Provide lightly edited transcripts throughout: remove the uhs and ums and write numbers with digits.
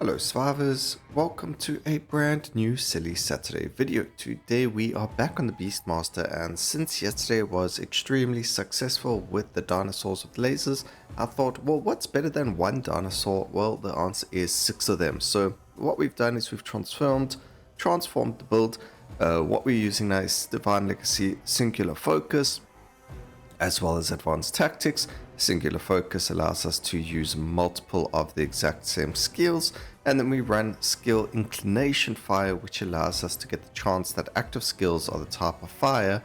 Hello survivors, welcome to a brand new Silly Saturday video. Today we are back on the Beastmaster, and since yesterday was extremely successful with the dinosaurs with lasers, I thought, well, what's better than one dinosaur? Well, the answer is 6 of them. So what we've done is we've transformed the build. What we're using now is Divine Legacy Singular Focus, as well as Advanced Tactics. Singular Focus allows us to use multiple of the exact same skills, and then we run Skill Inclination Fire, which allows us to get the chance that active skills are the type of fire.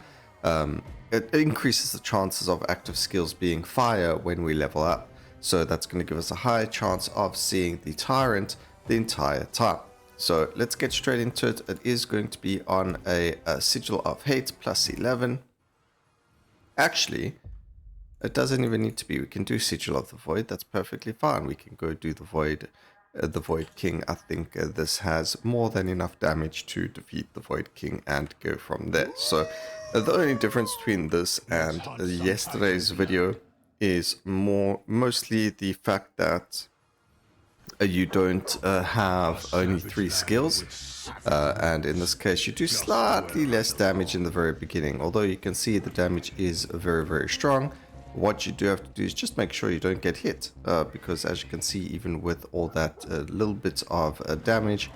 It increases the chances of active skills being fire when we level up, so that's going to give us a higher chance of seeing the Tyrant the entire time. So let's get straight into it. It is going to be on a Sigil of Hate plus 11. Actually, it doesn't even need to be. We can do Sigil of the Void. That's perfectly fine. We can go do the Void King. I think this has more than enough damage to defeat the Void King and go from there. So the only difference between this and yesterday's video is mostly the fact that you don't have only 3 skills, and in this case you do slightly less damage in the very beginning, although you can see the damage is very strong. What you do have to do is just make sure you don't get hit, because as you can see, even with all that little bit of damage,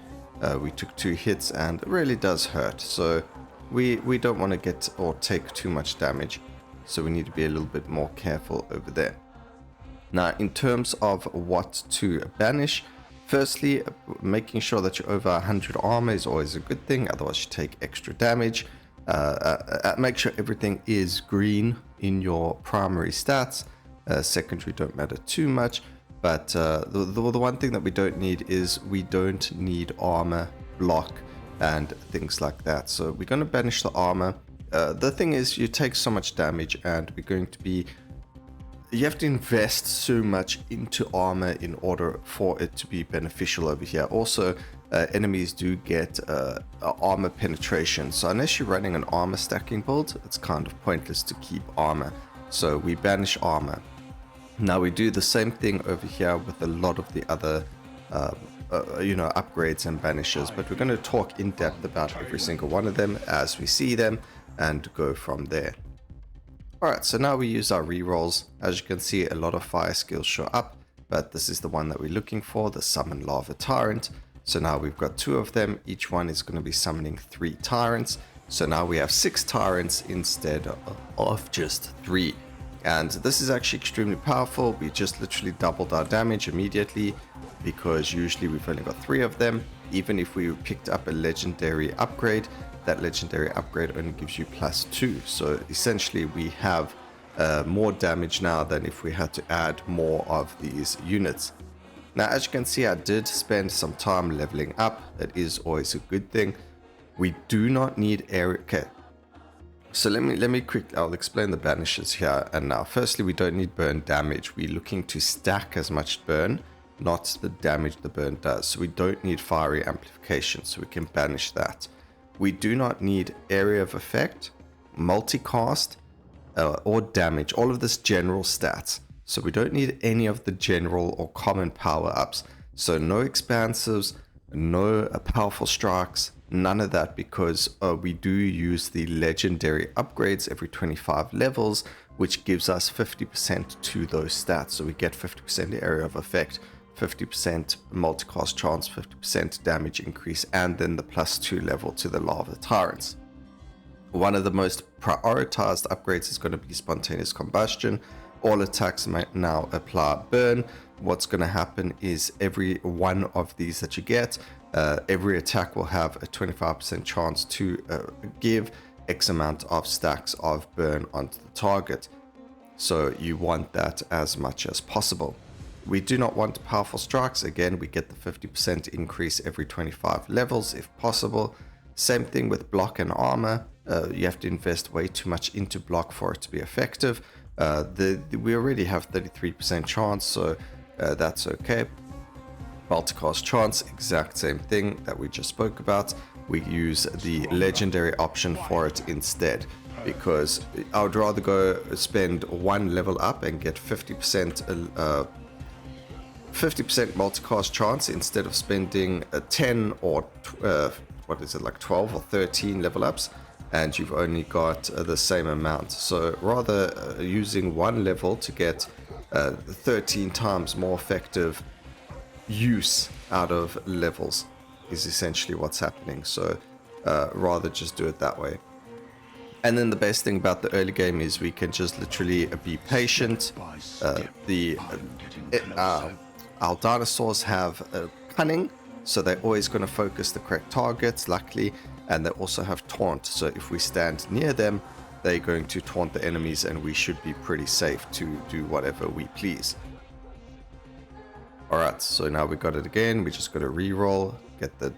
we took 2 hits and it really does hurt. So we don't want to get or take too much damage, so we need to be a little bit more careful over there. Now, in terms of what to banish, firstly, making sure that you're over 100 armor is always a good thing, otherwise you take extra damage. Make sure everything is green in your primary stats. Secondary don't matter too much, but the one thing that we don't need is we don't need armor, block, and things like that. So we're going to banish the armor. The thing is, you take so much damage, and we're going to be... You have to invest so much into armor in order for it to be beneficial over here. Also, enemies do get armor penetration, so unless you're running an armor stacking build, it's kind of pointless to keep armor. So we banish armor. Now we do the same thing over here with a lot of the other upgrades and banishes, but we're going to talk in depth about every single one of them as we see them and go from there. Alright, so now we use our rerolls. As you can see, a lot of fire skills show up, but this is the one that we're looking for, the Summon Lava Tyrant. So now we've got 2 of them. Each one is going to be summoning 3 tyrants. So now we have 6 tyrants instead of just 3. And this is actually extremely powerful. We just literally doubled our damage immediately, because usually we've only got 3 of them. Even if we picked up a legendary upgrade, that legendary upgrade only gives you +2. So essentially we have more damage now than if we had to add more of these units. Now, as you can see, I did spend some time leveling up. That is always a good thing. We do not need area. Okay, so let me quickly, I'll explain the banishes here and now. Firstly, we don't need burn damage. We're looking to stack as much burn, not the damage the burn does. So we don't need fiery amplification, so we can banish that. We do not need area of effect, multicast, or damage. All of this general stats. So we don't need any of the general or common power-ups. So no expansives, no powerful strikes, none of that, because we do use the legendary upgrades every 25 levels, which gives us 50% to those stats. So we get 50% area of effect, 50% multicast chance, 50% damage increase, and then the +2 level to the Lava Tyrants. One of the most prioritized upgrades is going to be Spontaneous Combustion. All attacks might now apply burn. What's going to happen is every one of these that you get, every attack will have a 25% chance to give X amount of stacks of burn onto the target. So you want that as much as possible. We do not want powerful strikes. Again, we get the 50% increase every 25 levels if possible. Same thing with block and armor. You have to invest way too much into block for it to be effective. We already have 33% chance, so that's okay. Multicast chance, exact same thing that we just spoke about. We use the legendary option for it instead, because I would rather go spend 1 level up and get 50% 50% multicast chance instead of spending 10 or what is it, like 12 or 13 level ups, and you've only got the same amount. So rather using one level to get 13 times more effective use out of levels is essentially what's happening. So rather just do it that way. And then the best thing about the early game is we can just literally be patient. Our dinosaurs have cunning, so they're always going to focus the correct targets, luckily, and they also have taunt. So if we stand near them, they're going to taunt the enemies, and we should be pretty safe to do whatever we please. Alright, so now we got it again. We just got to reroll, get the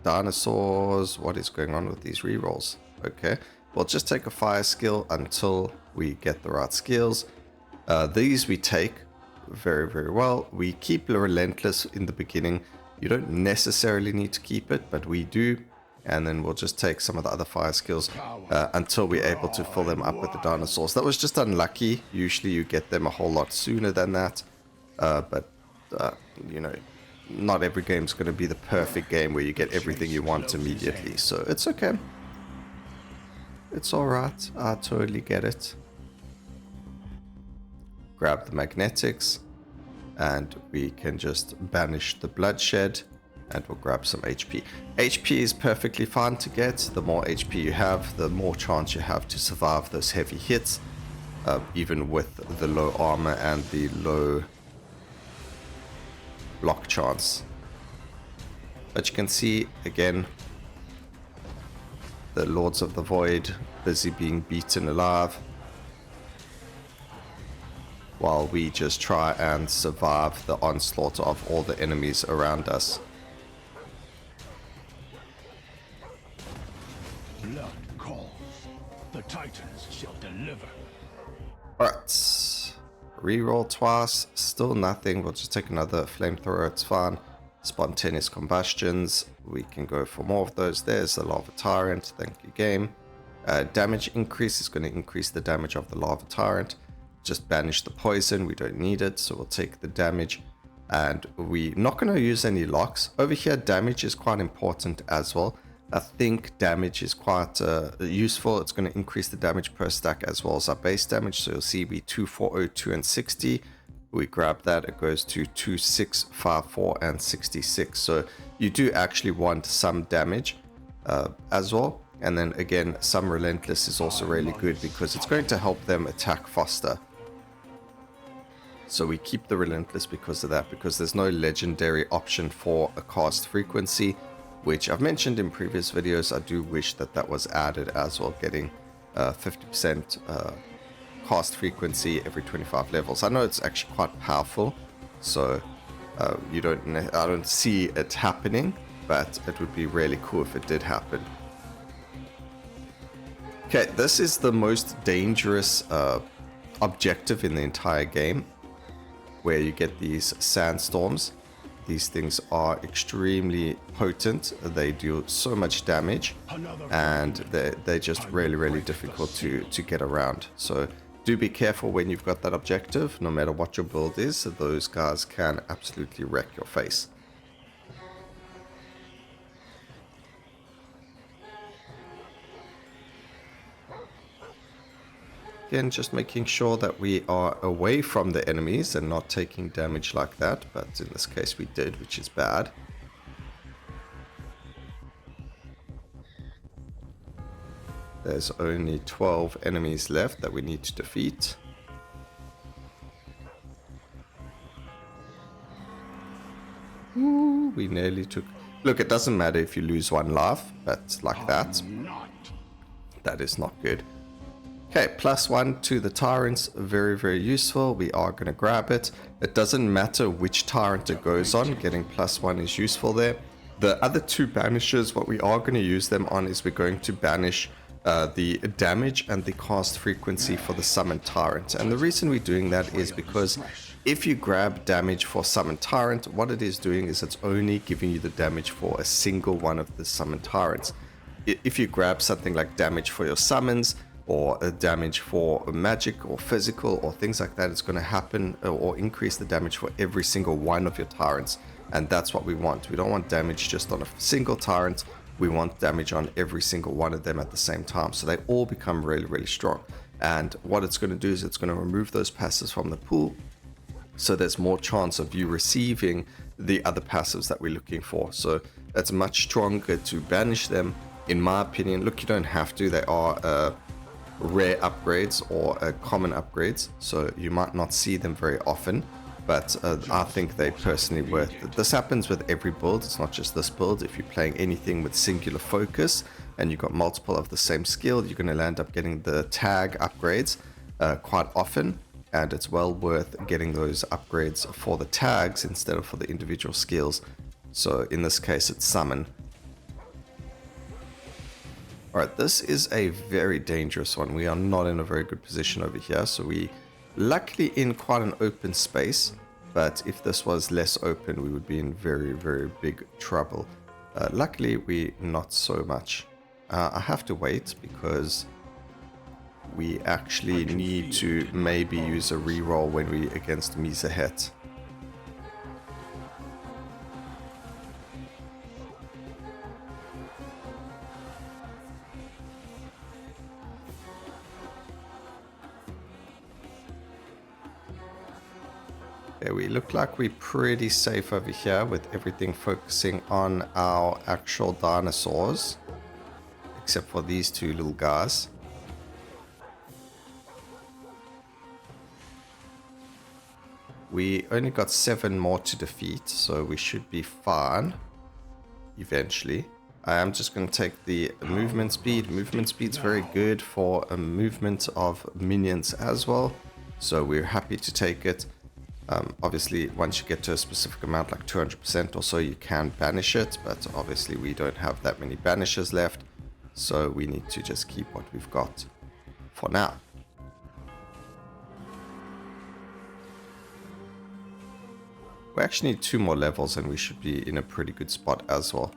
dinosaurs. What is going on with these rerolls? Okay. We'll just take a fire skill until we get the right skills. These we take very, very well. We keep the relentless in the beginning. You don't necessarily need to keep it, but we do. And then we'll just take some of the other fire skills until we're able to fill them up with the dinosaurs. That was just unlucky. Usually you get them a whole lot sooner than that. But, you know, not every game is going to be the perfect game where you get everything you want immediately. So it's okay. It's alright, I totally get it. Grab the magnetics, and we can just banish the bloodshed, and we'll grab some HP. HP is perfectly fine to get. The more HP you have, the more chance you have to survive those heavy hits, even with the low armor and the low block chance. But you can see, again, the Lords of the Void busy being beaten alive, while we just try and survive the onslaught of all the enemies around us. Blood calls. The Titans shall deliver. Alright. Reroll twice. Still nothing. We'll just take another flamethrower. It's fine. Spontaneous combustions. We can go for more of those. There's the Lava Tyrant. Thank you, game. Damage increase is going to increase the damage of the Lava Tyrant. Just banish the poison. We don't need it, so we'll take the damage. And we're not going to use any locks. Over here, damage is quite important as well. I think damage is quite useful. It's going to increase the damage per stack as well as our base damage. So you'll see we 2402 and 60. We grab that, it goes to 2654 and 66. So you do actually want some damage as well. And then again, some relentless is also really good because it's going to help them attack faster. So we keep the relentless because of that, because there's no legendary option for a cast frequency, which I've mentioned in previous videos. I do wish that that was added as well, getting 50% cast frequency every 25 levels. I know it's actually quite powerful, so I don't see it happening, but it would be really cool if it did happen. Okay, this is the most dangerous objective in the entire game, where you get these sandstorms. These things are extremely potent. They do so much damage, and they're just really, really difficult to get around. So do be careful when you've got that objective. No matter what your build is, those guys can absolutely wreck your face. Again, just making sure that we are away from the enemies and not taking damage like that, but in this case we did, which is bad. There's only 12 enemies left that we need to defeat. Ooh, we nearly took... Look, it doesn't matter if you lose one life, but like that is not good. Okay, +1 to the tyrants, very, very useful. We are going to grab it. It doesn't matter which tyrant it goes on, getting +1 is useful there. The other two banishes, what we are going to use them on is we're going to banish the damage and the cast frequency for the summoned tyrant. And the reason we're doing that is because if you grab damage for summoned tyrant, what it is doing is it's only giving you the damage for a single one of the summoned tyrants. If you grab something like damage for your summons, or damage for magic or physical or things like that. It's going to happen or increase the damage for every single one of your tyrants, and that's what we want. We don't want damage just on a single tyrant. We want damage on every single one of them at the same time, so they all become really, really strong. And what it's going to do is it's going to remove those passives from the pool, so there's more chance of you receiving the other passives that we're looking for. So it's much stronger to banish them, in my opinion. Look, you don't have to. They are rare upgrades or common upgrades, so you might not see them very often, but I think they personally worth it. This happens with every build. It's not just this build. If you're playing anything with singular focus and you've got multiple of the same skill, you're going to land up getting the tag upgrades quite often, and it's well worth getting those upgrades for the tags instead of for the individual skills. So in this case, it's summon. Alright, this is a very dangerous one. We are not in a very good position over here, so we luckily in quite an open space, but if this was less open, we would be in very, very big trouble. Luckily, we not so much. I have to wait because we actually need to maybe use a reroll when we against Mhyzahet. Okay, we look like we're pretty safe over here with everything focusing on our actual dinosaurs, except for these two little guys. We only got 7 more to defeat, so we should be fine eventually. I am just going to take the movement speed. Movement speed's very good for a movement of minions as well, so we're happy to take it. Obviously, once you get to a specific amount, like 200% or so, you can banish it, but obviously we don't have that many banishes left, so we need to just keep what we've got for now. We actually need 2 more levels and we should be in a pretty good spot as well.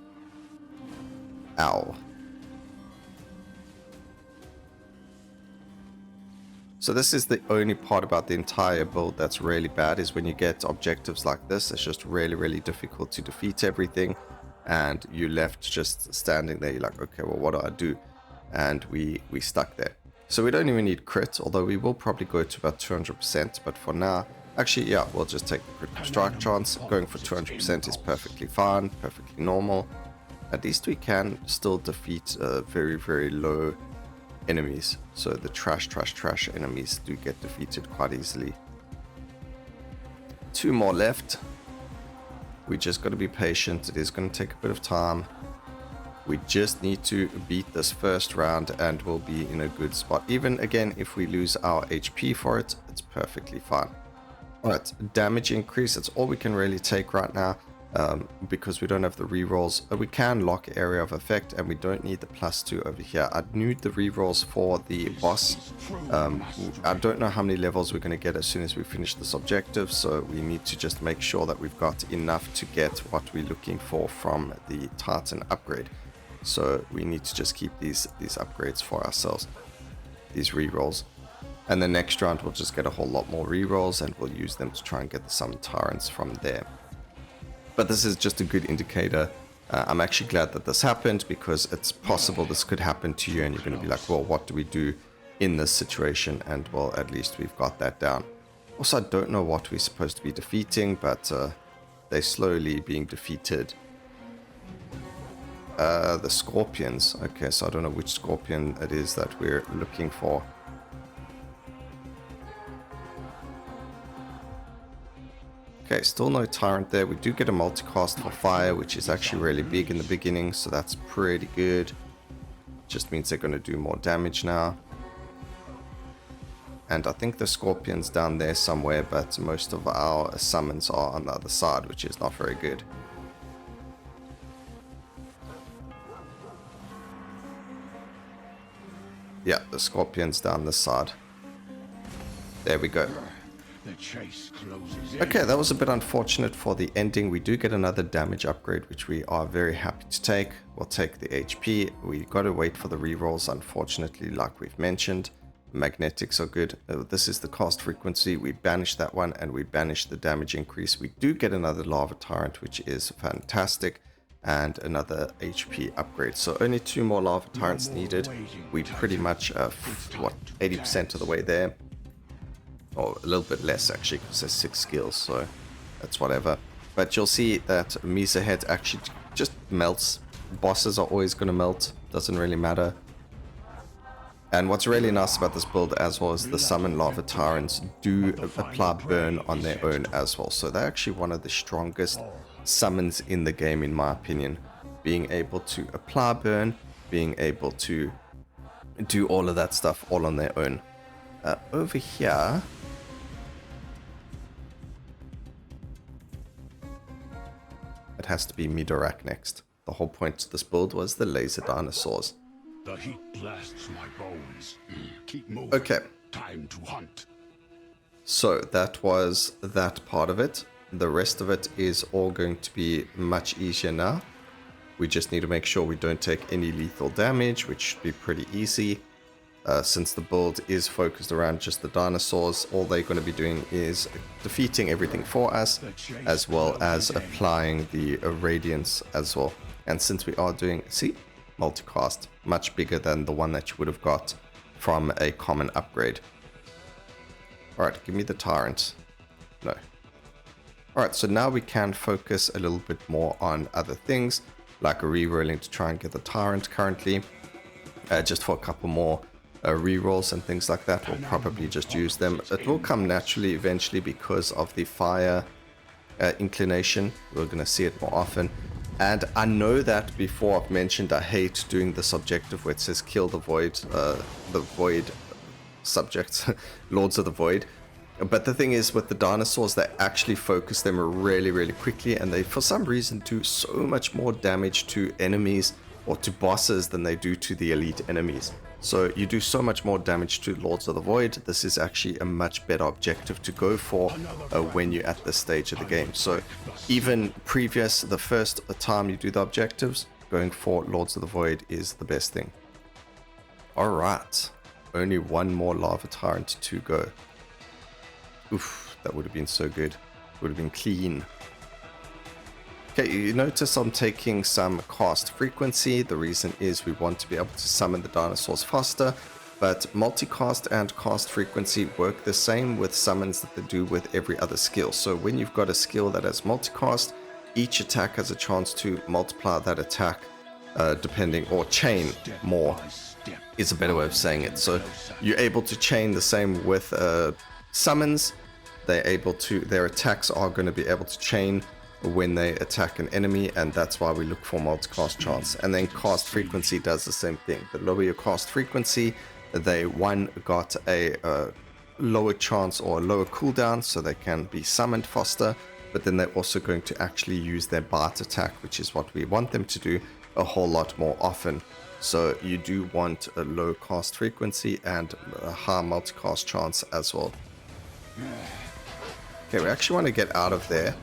Ow. So this is the only part about the entire build that's really bad, is when you get objectives like this. It's just really, really difficult to defeat everything, and you're left just standing there. You're like, okay, well, what do I do? And we stuck there. So we don't even need crit, although we will probably go to about 200%, but for now, actually, yeah, we'll just take the critical strike chance. Going for 200% is perfectly fine, perfectly normal. At least we can still defeat very, very low enemies. So the trash enemies do get defeated quite easily. 2 more left. We just got to be patient. It is going to take a bit of time. We just need to beat this first round and we'll be in a good spot. Even again, if we lose our HP for it, it's perfectly fine. Alright, damage increase, that's all we can really take right now, because we don't have the rerolls. We can lock area of effect and we don't need the +2 over here. I need the rerolls for the boss. I don't know how many levels we're going to get as soon as we finish this objective, so we need to just make sure that we've got enough to get what we're looking for from the Titan upgrade. So we need to just keep these upgrades for ourselves, these rerolls. And the next round we'll just get a whole lot more rerolls and we'll use them to try and get the summon tyrants from there. But this is just a good indicator. I'm actually glad that this happened, because it's possible this could happen to you and you're going to be like, well, what do we do in this situation? And well, at least we've got that down. Also, I don't know what we're supposed to be defeating, but they're slowly being defeated. The scorpions. Okay, so I don't know which scorpion it is that we're looking for. Okay, still no tyrant there. We do get a multicast for fire, which is actually really big in the beginning, so that's pretty good. Just means they're going to do more damage now. And I think the scorpion's down there somewhere, but most of our summons are on the other side, which is not very good. Yeah, the scorpion's down this side. There we go. The chase closes in. Okay, that was a bit unfortunate for the ending. We do get another damage upgrade, which we are very happy to take. We'll take the HP. We got to wait for the rerolls, unfortunately, like we've mentioned. Magnetics are good. This is the cast frequency. We banish that one, and we banish the damage increase. We do get another Lava Tyrant, which is fantastic, and another HP upgrade. So only 2 more Lava Tyrants needed. We pretty much, 80% of the way there. Or a little bit less actually, because there's 6 skills, so that's whatever. But you'll see that Mhyzahet actually just melts. Bosses are always going to melt, doesn't really matter. And what's really nice about this build as well is the summon Lava Tyrants do apply burn on their own as well. So they're actually one of the strongest summons in the game, in my opinion. Being able to apply burn, being able to do all of that stuff all on their own. Over here, it has to be Midorahk next. The whole point of this build was the laser dinosaurs. The heat blasts my bones. Keep moving. Okay. Time to hunt. So that was that part of it. The rest of it is all going to be much easier now. We just need to make sure we don't take any lethal damage, which should be pretty easy. Since the build is focused around just the dinosaurs, all they're going to be doing is defeating everything for us, as well as applying the Radiance as well. And since we are doing, see, Multicast, much bigger than the one that you would have got from a common upgrade. Alright, give me the Tyrant. No. Alright, so now we can focus a little bit more on other things, like re-rolling to try and get the Tyrant currently, just for a couple more rerolls and things like that. We'll probably just use them. It will come naturally eventually because of the fire inclination. We're going to see it more often. And I know that before I've mentioned I hate doing this objective where it says kill the void subjects, Lords of the Void. But the thing is, with the dinosaurs, they actually focus them really, really quickly, and they, for some reason, do so much more damage to enemies or to bosses than they do to the elite enemies. So you do so much more damage to Lords of the Void. This is actually a much better objective to go for when you're at this stage of the game. So even previous, the first time you do the objectives, going for Lords of the Void is the best thing. Alright, only 1 more Lava Tyrant to go. Oof, that would have been so good. Would have been clean. Okay, you notice I'm taking some cast frequency. The reason is we want to be able to summon the dinosaurs faster, but multicast and cast frequency work the same with summons that they do with every other skill. So when you've got a skill that has multicast, each attack has a chance to multiply that attack depending, or chain more is a better way of saying it. So you're able to chain the same with summons. Their attacks are going to be able to chain when they attack an enemy, and that's why we look for multicast chance. And then cast frequency does the same thing. The lower your cast frequency, they got a lower chance or a lower cooldown, so they can be summoned faster, but then they're also going to actually use their bite attack, which is what we want them to do a whole lot more often. So you do want a low cast frequency and a high multicast chance as well. Okay, we actually want to get out of there.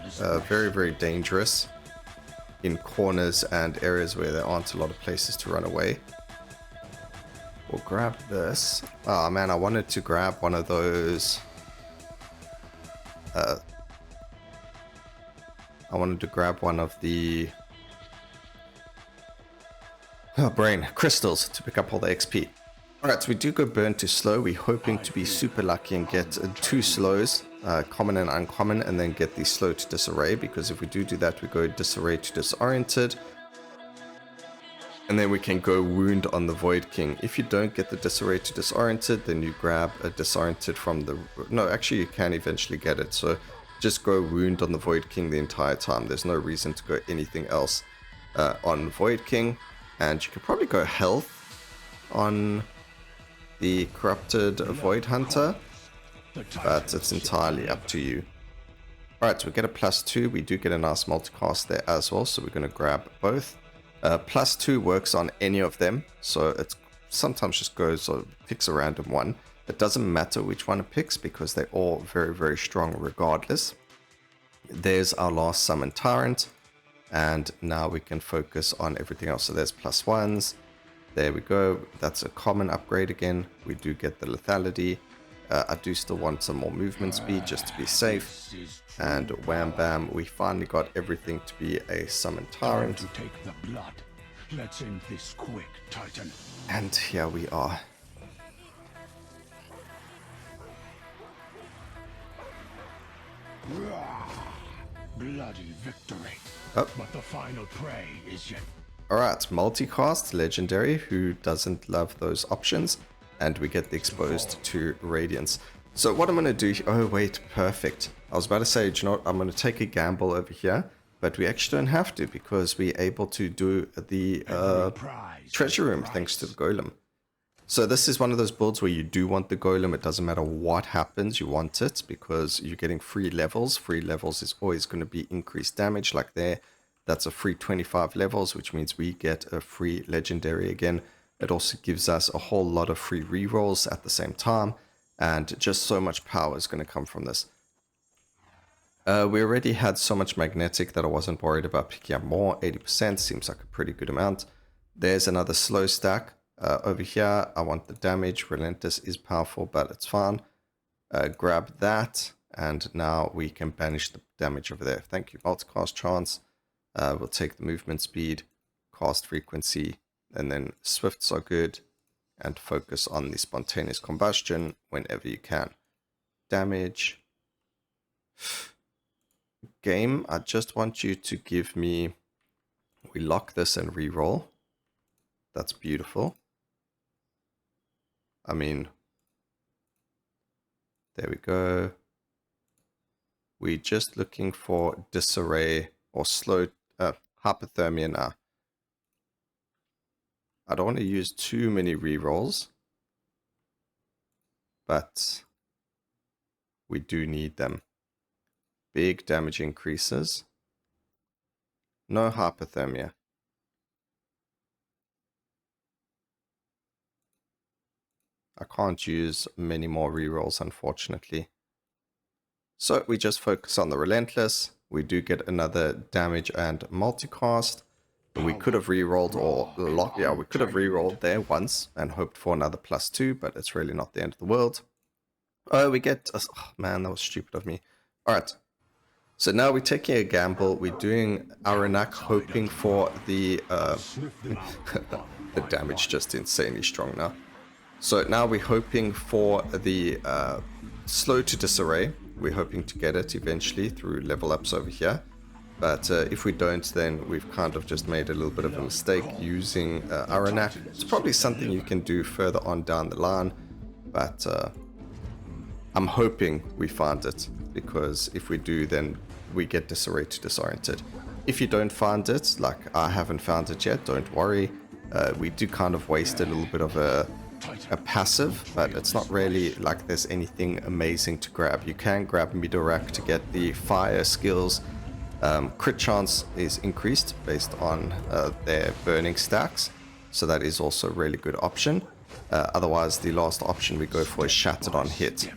Very, very dangerous in corners and areas where there aren't a lot of places to run away. We'll grab this. Oh man, I wanted to grab one of those. I wanted to grab one of the brain crystals to pick up all the XP. Alright, so we do go burn to slow. We're hoping to be super lucky and get 2 slows, common and uncommon, and then get the slow to disarray, because if we do that, we go disarray to disoriented, and then we can go wound on the Void King. If you don't get the disarray to disoriented, then you grab a disoriented from the... No, actually you can eventually get it, so just go wound on the Void King the entire time. There's no reason to go anything else on Void King, and you can probably go health on the corrupted Void Hunter, but it's entirely up to you. Alright, so we get a +2. We do get a nice multicast there as well, so we're going to grab both. +2 works on any of them, so it sometimes just goes or picks a random one. It doesn't matter which one it picks because they're all very, very strong regardless. There's our last summon Tyrant, and now we can focus on everything else. So there's +1s. There we go. That's a common upgrade again. We do get the lethality. I do still want some more movement speed just to be safe. And wham bam, we finally got everything to be a summon Tyrant. To take the blood. Let's end this quick, Titan. And here we are. Bloody victory. Oh. But the final prey is yet. Alright, Multicast, legendary, who doesn't love those options. And we get the exposed to Radiance. So what I'm going to do... Oh wait, perfect. I was about to say, do you know what? I'm going to take a gamble over here. But we actually don't have to because we're able to do the treasure room thanks to the golem. So this is one of those builds where you do want the golem. It doesn't matter what happens, you want it because you're getting free levels. Free levels is always going to be increased damage like there. That's a free 25 levels, which means we get a free legendary again. It also gives us a whole lot of free rerolls at the same time. And just so much power is going to come from this. We already had so much magnetic that I wasn't worried about picking up more. 80% seems like a pretty good amount. There's another slow stack. Over here, I want the damage. Relentless is powerful, but it's fine. Grab that, and now we can banish the damage over there. Thank you. Multicast chance. We'll take the movement speed, cast frequency, and then swifts are good. And focus on the spontaneous combustion whenever you can. Damage. Game, I just want you to give me... We lock this and reroll. That's beautiful. I mean, there we go. We're just looking for Disarray or slow hypothermia now. I don't want to use too many rerolls, but we do need them. Big damage increases. No hypothermia. I can't use many more rerolls, unfortunately. So we just focus on the Relentless. We do get another damage and multicast. We could have rerolled or locked. Yeah, we could have rerolled there once and hoped for another +2, but it's really not the end of the world. Oh, we get... Oh, man, that was stupid of me. Alright. So now we're taking a gamble. We're doing Arenak, hoping for the... the damage just insanely strong now. So now we're hoping for the slow to disarray. We're hoping to get it eventually through level ups over here. But if we don't, then we've kind of just made a little bit of a mistake using Arenak. It's probably something you can do further on down the line. But I'm hoping we find it. Because if we do, then we get Disarray to Disoriented. If you don't find it, like I haven't found it yet, don't worry. We do kind of waste a little bit of a passive, but it's not really like there's anything amazing to grab. You can grab Midorahk to get the fire skills. Crit chance is increased based on their burning stacks, so that is also a really good option. Otherwise, the last option we go for is Shattered on hit.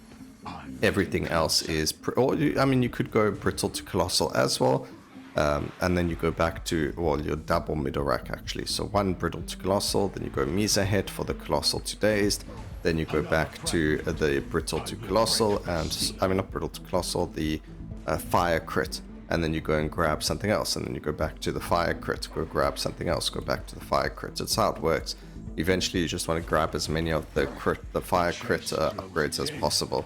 Everything else is... I mean, you could go Brittle to Colossal as well. And then you go back to, well, your double Midorahk actually. So one Brittle to Colossal, then you go Mhyzahet for the Colossal to Dazed, then you go back to the Brittle to Colossal, and, I mean not Brittle to Colossal, the Fire Crit, and then you go and grab something else, and then you go back to the Fire Crit, go grab something else, go back to the Fire Crit. That's how it works. Eventually you just want to grab as many of the Fire Crit upgrades as possible,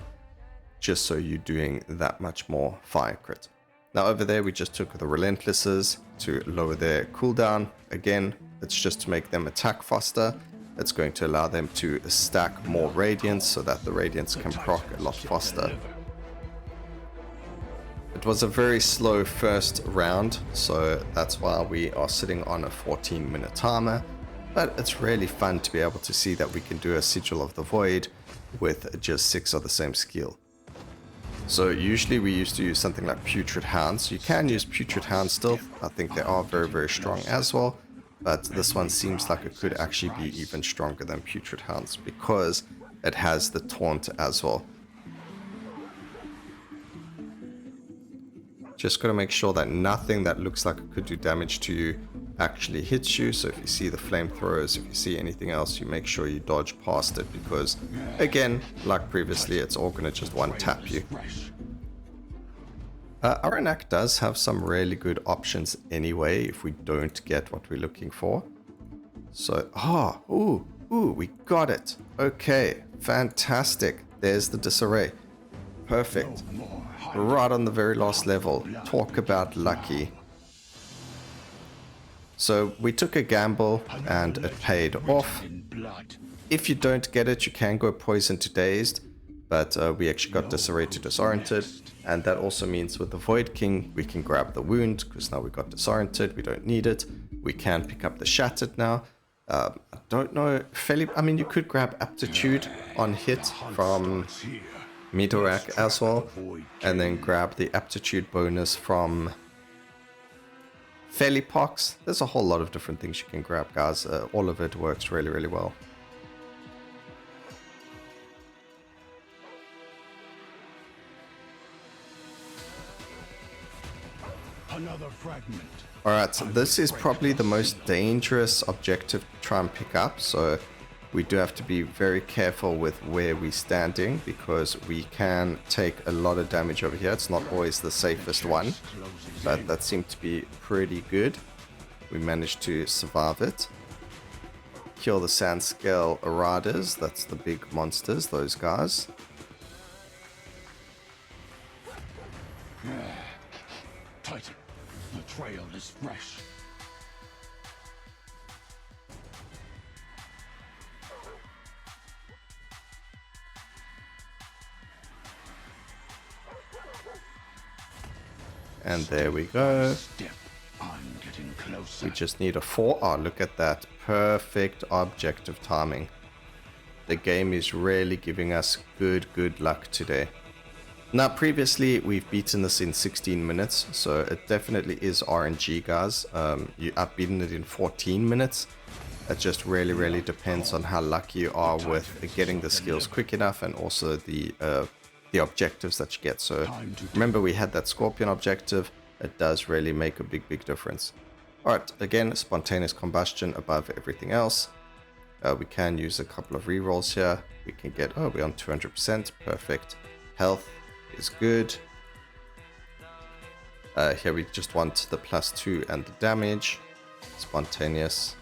just so you're doing that much more Fire Crit. Now over there we just took the Relentlesses to lower their cooldown. Again, it's just to make them attack faster. It's going to allow them to stack more Radiance so that the Radiance can proc a lot faster. It was a very slow first round, so that's why we are sitting on a 14-minute timer. But it's really fun to be able to see that we can do a Sigil of the Void with just 6 of the same skill. So usually we used to use something like Putrid Hounds. You can use Putrid Hounds still. I think they are very, very strong as well. But this one seems like it could actually be even stronger than Putrid Hounds because it has the taunt as well. Just got to make sure that nothing that looks like it could do damage to you actually hits you. So if you see the flamethrowers, if you see anything else, you make sure you dodge past it, because again, like previously, it's all going to just one tap you. Armour does have some really good options anyway if we don't get what we're looking for. So, we got it. Okay, fantastic. There's the Disarray. Perfect. Right on the very last level. Talk about lucky. So we took a gamble and it paid off. If you don't get it, you can go poison to dazed, but we actually got Disarray to disoriented, and that also means with the Void King we can grab the wound, because now we got disoriented, we don't need it. We can pick up the shattered now. I don't know, you could grab aptitude on hit from Midorahk as well, and then grab the aptitude bonus from Pox. There's a whole lot of different things you can grab, guys. All of it works really, really well. Another fragment. Alright, so this is probably the most dangerous objective to try and pick up, so we do have to be very careful with where we're standing, because we can take a lot of damage over here. It's not always the safest one, but that seemed to be pretty good. We managed to survive it. Kill the sand scale Aradas, that's the big monsters, those guys. Titan, the trail is fresh. And there we go. I'm getting closer. We just need a 4. Oh, look at that. Perfect objective timing. The game is really giving us good luck today. Now, previously, we've beaten this in 16 minutes, so it definitely is RNG, guys. I've beaten it in 14 minutes. It just really depends on how lucky you are with getting the skills quick enough, and also the objectives that you get. So remember, we had that Scorpion objective. It does really make a big difference. Alright, again, spontaneous combustion above everything else. We can use a couple of rerolls here. We can get, we're on 200%, perfect. Health is good. Here we just want the +2 and the damage. Spontaneous.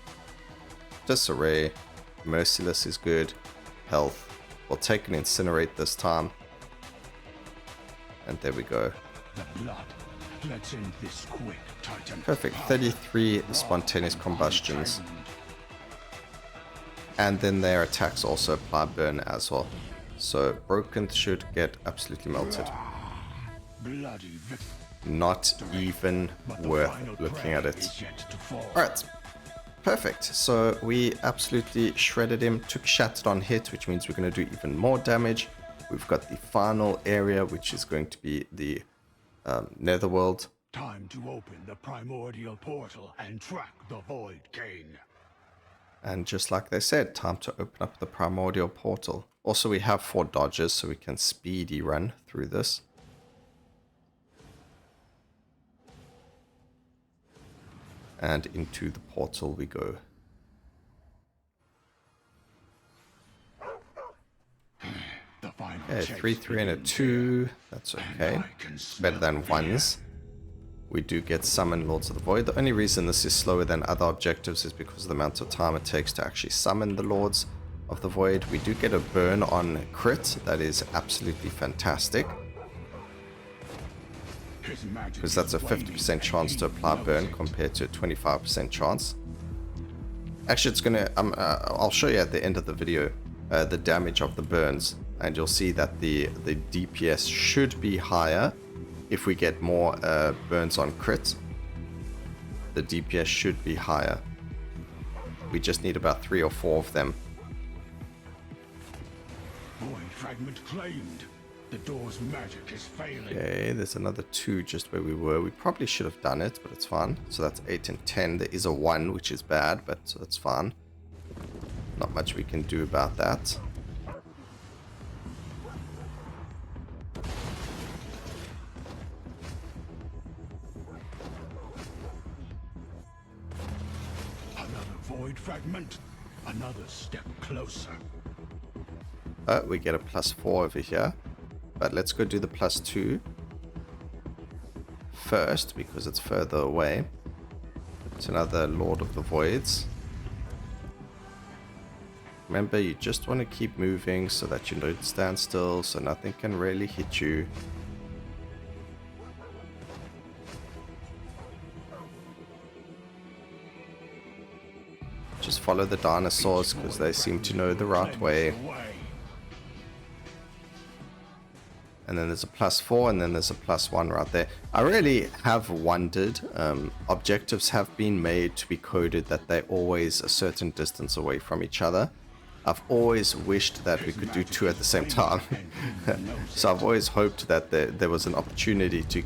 Disarray. Merciless is good. Health. We'll take an incinerate this time. And there we go. The blood. Let's end this quick, Titan. Perfect. 33 spontaneous combustions. And then their attacks also apply burn as well. So Brokenth should get absolutely melted. Bloody Not even worth looking at it. Alright. Perfect. So we absolutely shredded him, took shattered on hit, which means we're going to do even more damage. We've got the final area, which is going to be the Netherworld. Time to open the primordial portal and track the Void King. And just like they said, time to open up the primordial portal. Also, we have 4 dodges, so we can speedy run through this. And into the portal we go. Okay, 3, 3, and a 2. That's okay. Better than 1s. We do get Summon Lords of the Void. The only reason this is slower than other objectives is because of the amount of time it takes to actually summon the Lords of the Void. We do get a burn on crit. That is absolutely fantastic, because that's a 50% chance to apply burn compared to a 25% chance. Actually, it's gonna I'll show you at the end of the video the damage of the burns, and you'll see that the DPS should be higher if we get more burns on crit. The DPS should be higher. We just need about 3 or 4 of them. Void fragment claimed. The door's magic is failing. Okay, there's another 2 just where we were. We probably should have done it, but it's fine. So that's 8 and 10. There is a 1, which is bad, but it's fine. Not much we can do about that. void fragment. Another step closer. We get a +4 over here. But let's go do the +2 first because it's further away. It's another Lord of the Voids. Remember, you just want to keep moving so that you don't stand still, so nothing can really hit you. Just follow the dinosaurs because they seem to know the right way. And then there's a +4 and then there's a +1 right there. I really have wondered, objectives have been made to be coded that they're always a certain distance away from each other. I've always wished that we could do 2 at the same time. So I've always hoped that there was an opportunity to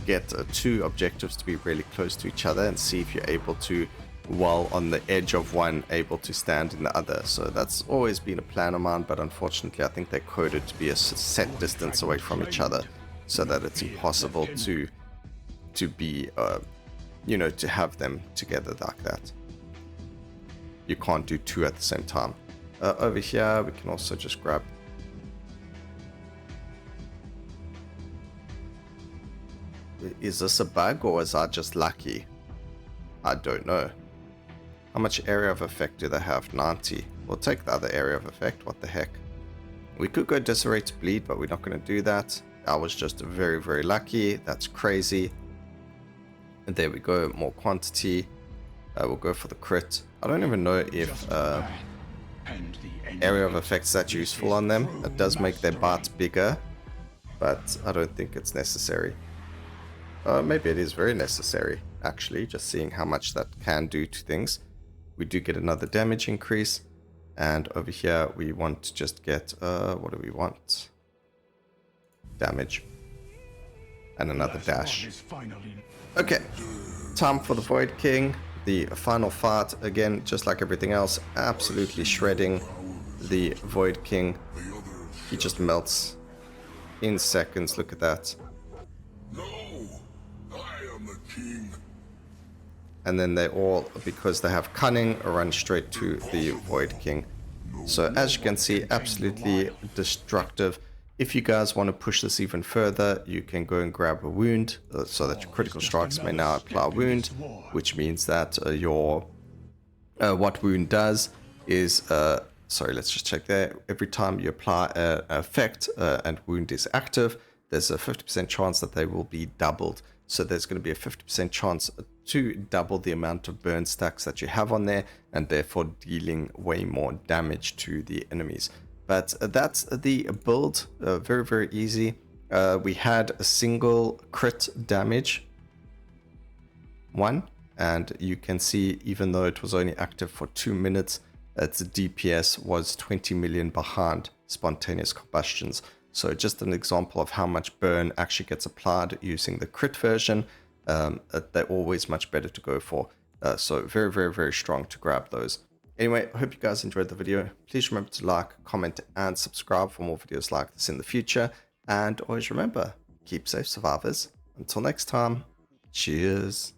get 2 objectives to be really close to each other and see if you're able to, while on the edge of one, able to stand in the other. So that's always been a plan of mine, but unfortunately I think they're coded to be a set distance away from each other so that it's impossible to be, you know, to have them together like that. You can't do 2 at the same time. Over here, we can also just grab... Is this a bug or is I just lucky? I don't know. How much area of effect do they have? 90. We'll take the other area of effect. What the heck? We could go Disarray to bleed, but we're not going to do that. I was just very, very lucky. That's crazy. And there we go. More quantity. We'll go for the crit. I don't even know if... area of effects that useful on them. It does make their bite bigger, but I don't think it's necessary. Maybe it is very necessary, actually, just seeing how much that can do to things. We do get another damage increase, and over here we want to just get, what do we want? Damage. And another dash. Okay, time for the Void King. The final fight, again, just like everything else, absolutely shredding the Void King. He just melts in seconds. Look at that. No, I am the king. And then they all, because they have cunning, run straight to the Void King. So as you can see, absolutely destructive. If you guys want to push this even further, you can go and grab a wound so that your critical strikes may now apply wound, which means that your what wound does is, sorry, let's just check there. Every time you apply an effect and wound is active, there's a 50% chance that they will be doubled. So there's going to be a 50% chance to double the amount of burn stacks that you have on there, and therefore dealing way more damage to the enemies. But that's the build. Very, very easy. We had a single crit damage one, and you can see, even though it was only active for 2 minutes, its DPS was 20 million behind spontaneous combustions. So just an example of how much burn actually gets applied using the crit version. They're always much better to go for. So very, very, very strong to grab those. Anyway, I hope you guys enjoyed the video. Please remember to like, comment, and subscribe for more videos like this in the future. And always remember, keep safe, survivors. Until next time, cheers.